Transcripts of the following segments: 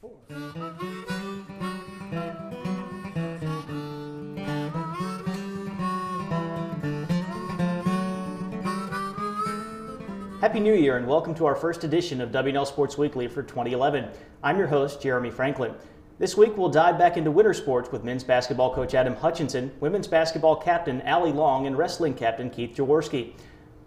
Happy New Year and welcome to our first edition of WNL Sports Weekly for 2011. I'm your host, Jeremy Franklin. This week we'll dive back into winter sports with men's basketball coach Adam Hutchinson, women's basketball captain Allie Long, and wrestling captain Keith Jaworski.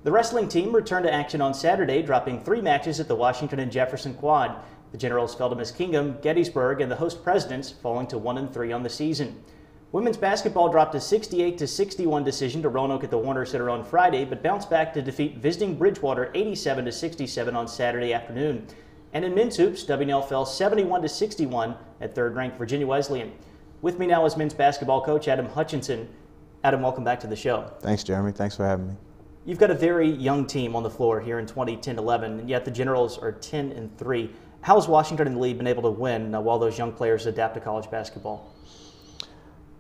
The wrestling team returned to action on Saturday, dropping 3 matches at the Washington and Jefferson Quad. The Generals fell to Miss Kingham, Gettysburg, and the host Presidents, falling to 1-3 on the season. Women's basketball dropped a 68-61 decision to Roanoke at the Warner Center on Friday, but bounced back to defeat visiting Bridgewater 87-67 on Saturday afternoon. And in men's hoops, WNL fell 71-61 at third-ranked Virginia Wesleyan. With me now is men's basketball coach Adam Hutchinson. Adam, welcome back to the show. Thanks, Jeremy. Thanks for having me. You've got a very young team on the floor here in 2010-11, and yet the Generals are 10-3. How has Washington and the league been able to win while those young players adapt to college basketball?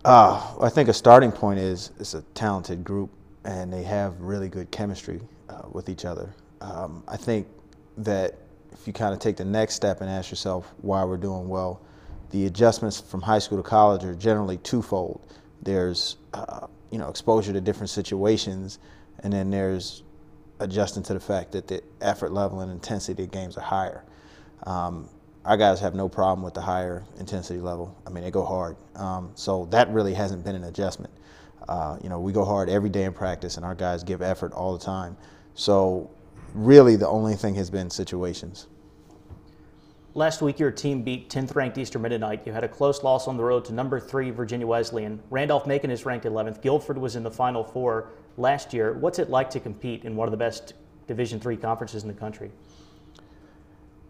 I think a starting point is it's a talented group, and they have really good chemistry with each other. I think that if you kind of take the next step and ask yourself why we're doing well, the adjustments from high school to college are generally twofold. There's exposure to different situations, and then there's adjusting to the fact that the effort level and intensity of games are higher. Our guys have no problem with the higher intensity level. I mean, they go hard. So that really hasn't been an adjustment. We go hard every day in practice, and our guys give effort all the time. So really the only thing has been situations. Last week, your team beat 10th-ranked Eastern Mennonite. You had a close loss on the road to number 3 Virginia Wesleyan. Randolph-Macon is ranked 11th. Guilford was in the Final Four last year. What's it like to compete in one of the best Division III conferences in the country?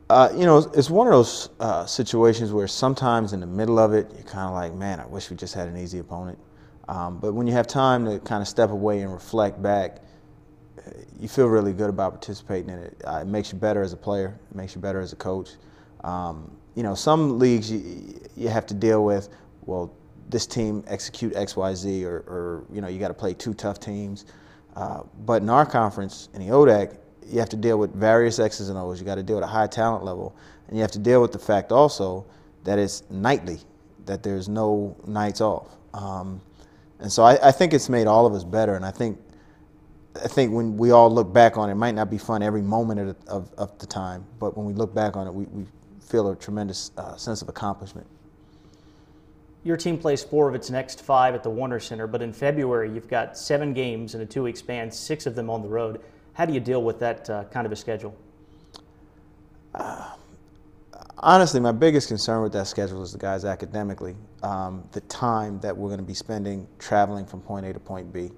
It's one of those situations where sometimes in the middle of it, you're kind of like, man, I wish we just had an easy opponent. But when you have time to kind of step away and reflect back, you feel really good about participating in it. It makes you better as a player. It makes you better as a coach. Some leagues you have to deal with, well, this team execute X, Y, Z, or you got to play 2 tough teams. But in our conference, in the ODAC, you have to deal with various X's and O's. You got to deal with a high talent level, and you have to deal with the fact also that it's nightly, that there's no nights off. And so I think it's made all of us better. And I think when we all look back on it, it might not be fun every moment of the time, but when we look back on it, we feel a tremendous sense of accomplishment. Your team plays 4 of its next 5 at the Warner Center, but in February you've got 7 games in a 2-week span, 6 of them on the road. How do you deal with that kind of a schedule? Honestly, my biggest concern with that schedule is the guys academically, the time that we're going to be spending traveling from point A to point B.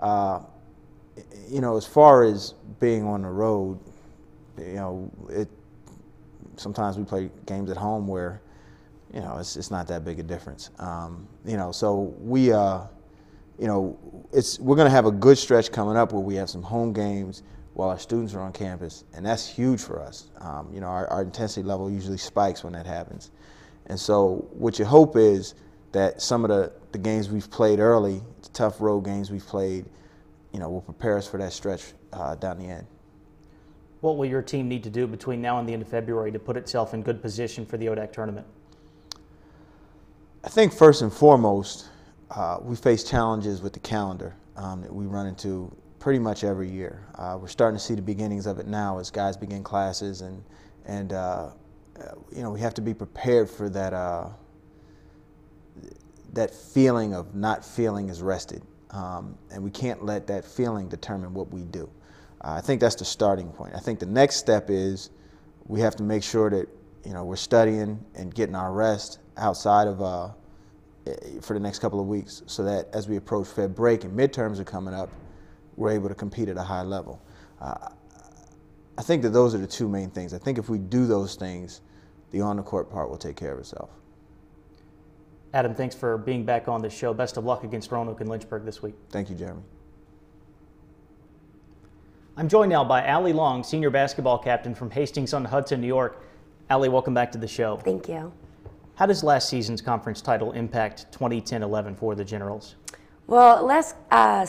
As far as being on the road, sometimes we play games at home where, it's not that big a difference. So we we're going to have a good stretch coming up where we have some home games while our students are on campus, and that's huge for us. Our intensity level usually spikes when that happens. And so what you hope is that some of the games we've played early, the tough road games we've played, will prepare us for that stretch down the end. What will your team need to do between now and the end of February to put itself in good position for the ODAC tournament? I think first and foremost, we face challenges with the calendar that we run into pretty much every year. We're starting to see the beginnings of it now as guys begin classes, and we have to be prepared for that that feeling of not feeling as rested, and we can't let that feeling determine what we do. I think that's the starting point. I think the next step is we have to make sure that we're studying and getting our rest outside of for the next couple of weeks, so that as we approach Fed break and midterms are coming up, we're able to compete at a high level. I think that those are the 2 main things. I think if we do those things, the on-the-court part will take care of itself. Adam, thanks for being back on the show. Best of luck against Roanoke and Lynchburg this week. Thank you, Jeremy. I'm joined now by Allie Long, senior basketball captain from Hastings-on-Hudson, New York. Allie, welcome back to the show. Thank you. How does last season's conference title impact 2010-11 for the Generals? Well, last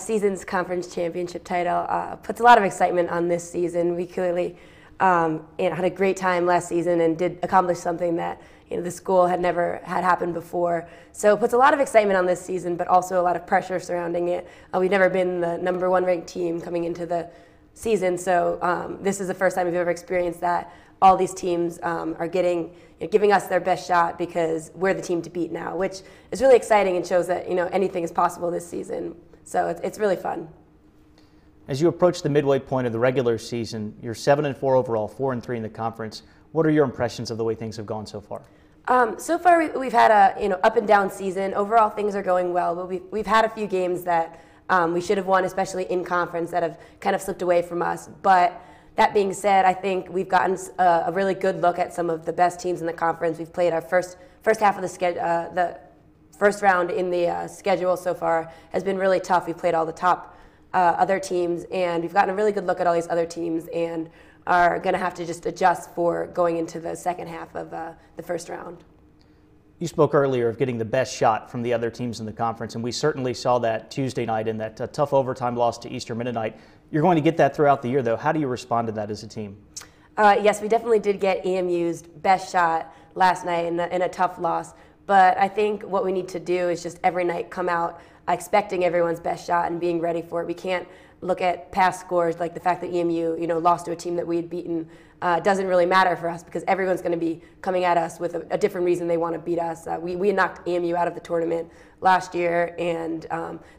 season's conference championship title puts a lot of excitement on this season. We clearly and had a great time last season and did accomplish something that the school had never had happen before. So it puts a lot of excitement on this season, but also a lot of pressure surrounding it. We've never been the #1 ranked team coming into the season, so this is the first time we've ever experienced that. All these teams are giving us their best shot because we're the team to beat now, which is really exciting and shows that anything is possible this season. So it's really fun. As you approach the midway point of the regular season, you're 7-4 overall, 4-3 in the conference. What are your impressions of the way things have gone so far? So far, we've had a up and down season. Overall, things are going well, but we've had a few games that we should have won, especially in conference, that have kind of slipped away from us. But that being said, I think we've gotten a really good look at some of the best teams in the conference. We've played our first half of the first round in the schedule so far has been really tough. We've played all the top other teams, and we've gotten a really good look at all these other teams, and are going to have to just adjust for going into the second half of the first round. You spoke earlier of getting the best shot from the other teams in the conference, and we certainly saw that Tuesday night in that tough overtime loss to Eastern Mennonite. You're going to get that throughout the year, though. How do you respond to that as a team? Yes, we definitely did get EMU's best shot last night in a tough loss, but I think what we need to do is just every night come out expecting everyone's best shot and being ready for it. We can't look at past scores, like the fact that EMU, lost to a team that we had beaten, doesn't really matter for us because everyone's going to be coming at us with a different reason they want to beat us. We knocked EMU out of the tournament last year, and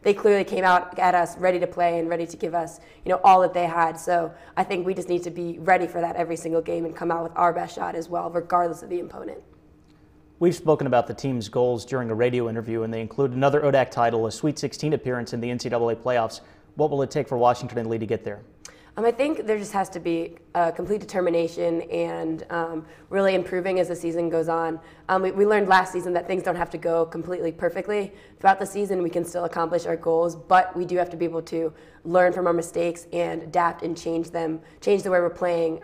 they clearly came out at us ready to play and ready to give us, all that they had. So I think we just need to be ready for that every single game and come out with our best shot as well, regardless of the opponent. We've spoken about the team's goals during a radio interview, and they include another ODAC title, a Sweet 16 appearance in the NCAA playoffs. What will it take for Washington and Lee to get there? I think there just has to be complete determination and really improving as the season goes on. We learned last season that things don't have to go completely perfectly. Throughout the season, we can still accomplish our goals, but we do have to be able to learn from our mistakes and adapt and change the way we're playing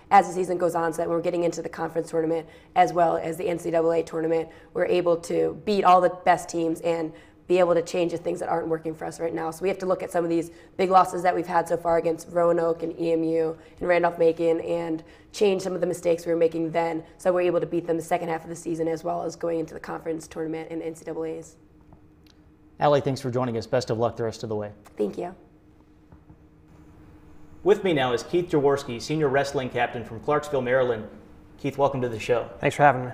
as the season goes on, so that when we're getting into the conference tournament as well as the NCAA tournament, we're able to beat all the best teams and be able to change the things that aren't working for us right now. So we have to look at some of these big losses that we've had so far against Roanoke and EMU and Randolph-Macon and change some of the mistakes we were making then, so we're able to beat them the second half of the season as well as going into the conference tournament and NCAAs. Allie, thanks for joining us. Best of luck the rest of the way. Thank you. With me now is Keith Jaworski, senior wrestling captain from Clarksville, Maryland. Keith, welcome to the show. Thanks for having me.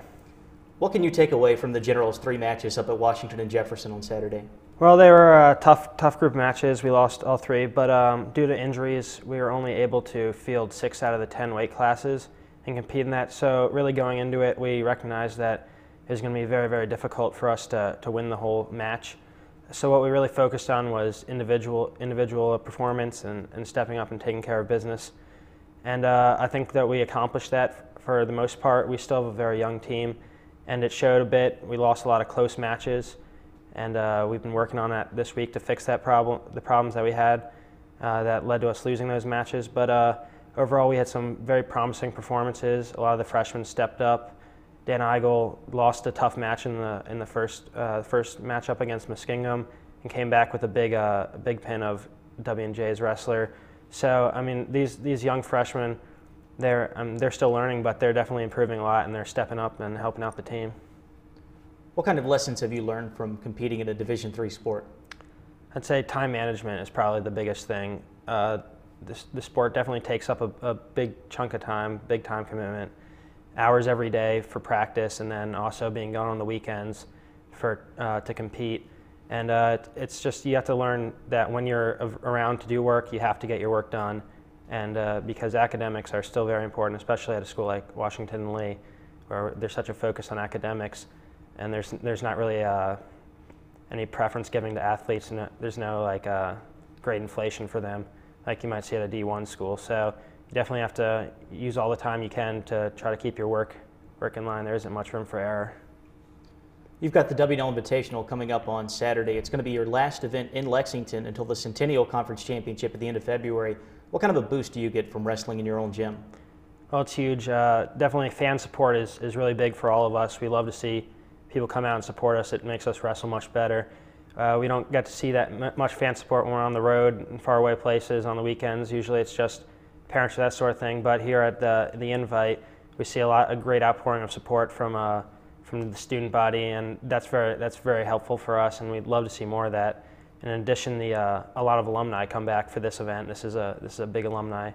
What can you take away from the Generals' 3 matches up at Washington and Jefferson on Saturday? Well, they were tough group matches. We lost all 3, but due to injuries, we were only able to field 6 out of the 10 weight classes and compete in that. So really going into it, we recognized that it was going to be very, very difficult for us to win the whole match. So what we really focused on was individual performance and stepping up and taking care of business. And I think that we accomplished that for the most part. We still have a very young team, and it showed a bit. We lost a lot of close matches, and we've been working on that this week to fix the problems that we had that led to us losing those matches. But overall, we had some very promising performances. A lot of the freshmen stepped up. Dan Eigel lost a tough match in the first matchup against Muskingum and came back with a big pin of W&J's wrestler. So I mean, these young freshmen, they're still learning, but they're definitely improving a lot, and they're stepping up and helping out the team. What kind of lessons have you learned from competing in a Division III sport? I'd say time management is probably the biggest thing. The sport definitely takes up a big chunk of time, big time commitment. Hours every day for practice, and then also being gone on the weekends to compete. And it's just, you have to learn that when you're around to do work, you have to get your work done. And because academics are still very important, especially at a school like Washington and Lee, where there's such a focus on academics, and there's not really any preference given to athletes, and there's no grade inflation for them like you might see at a D1 school. So you definitely have to use all the time you can to try to keep your work in line. There isn't much room for error. You've got the WNL Invitational coming up on Saturday. It's going to be your last event in Lexington until the Centennial Conference Championship at the end of February. What kind of a boost do you get from wrestling in your own gym? Well, it's huge. Definitely fan support is really big for all of us. We love to see people come out and support us. It makes us wrestle much better. We don't get to see that much fan support when we're on the road in faraway places on the weekends. Usually it's just parents or that sort of thing. But here at the Invite, we see a great outpouring of support from the student body, and that's very helpful for us, and we'd love to see more of that. In addition, a lot of alumni come back for this event. This is a big alumni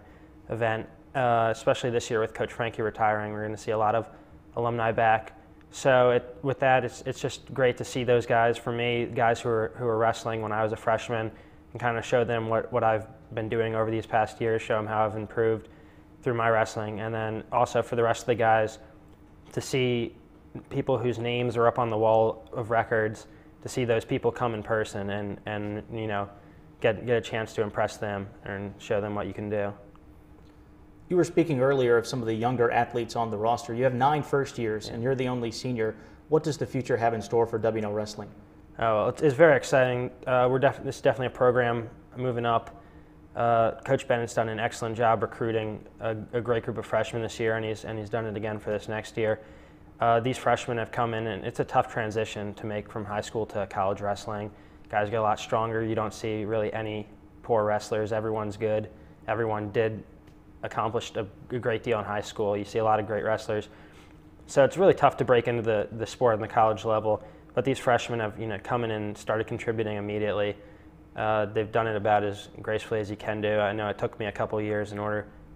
event, especially this year with Coach Frankie retiring. We're going to see a lot of alumni back. So with that, it's just great to see those guys. For me, guys who were wrestling when I was a freshman, and kind of show them what I've been doing over these past years, show them how I've improved through my wrestling, and then also for the rest of the guys to see people whose names are up on the wall of records, to see those people come in person and you know, get a chance to impress them and show them what you can do. You were speaking earlier of some of the younger athletes on the roster. You have 9 first years, and you're the only senior. What does the future have in store for WNL Wrestling? Oh, it's very exciting. This is definitely a program moving up. Coach Bennett's done an excellent job recruiting a great group of freshmen this year, and he's done it again for this next year. These freshmen have come in, and it's a tough transition to make from high school to college wrestling. Guys get a lot stronger. You don't see really any poor wrestlers. Everyone's good. Everyone did accomplish a great deal in high school. You see a lot of great wrestlers. So it's really tough to break into the sport on the college level. But these freshmen have come in and started contributing immediately. They've done it about as gracefully as you can do. I know it took me a couple years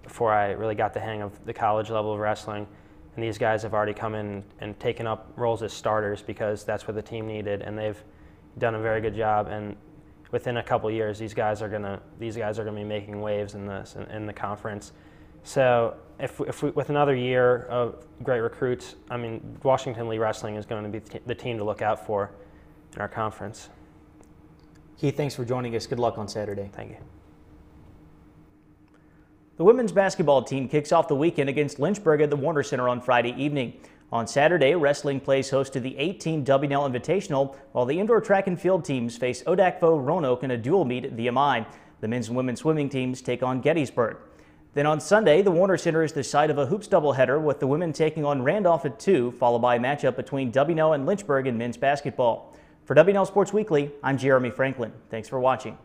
before I really got the hang of the college level of wrestling. And these guys have already come in and taken up roles as starters because that's what the team needed, and they've done a very good job. And within a couple years, these guys are gonna be making waves in the conference. So if we, with another year of great recruits, I mean, Washington Lee Wrestling is going to be the team to look out for in our conference. Keith, thanks for joining us. Good luck on Saturday. Thank you. The women's basketball team kicks off the weekend against Lynchburg at the Warner Center on Friday evening. On Saturday, wrestling plays host to the 18 WNL Invitational, while the indoor track and field teams face Odakvo Roanoke in a dual meet at VMI. The men's and women's swimming teams take on Gettysburg. Then on Sunday, the Warner Center is the site of a hoops doubleheader, with the women taking on Randolph at 2, followed by a matchup between WNL and Lynchburg in men's basketball. For WNL Sports Weekly, I'm Jeremy Franklin. Thanks for watching.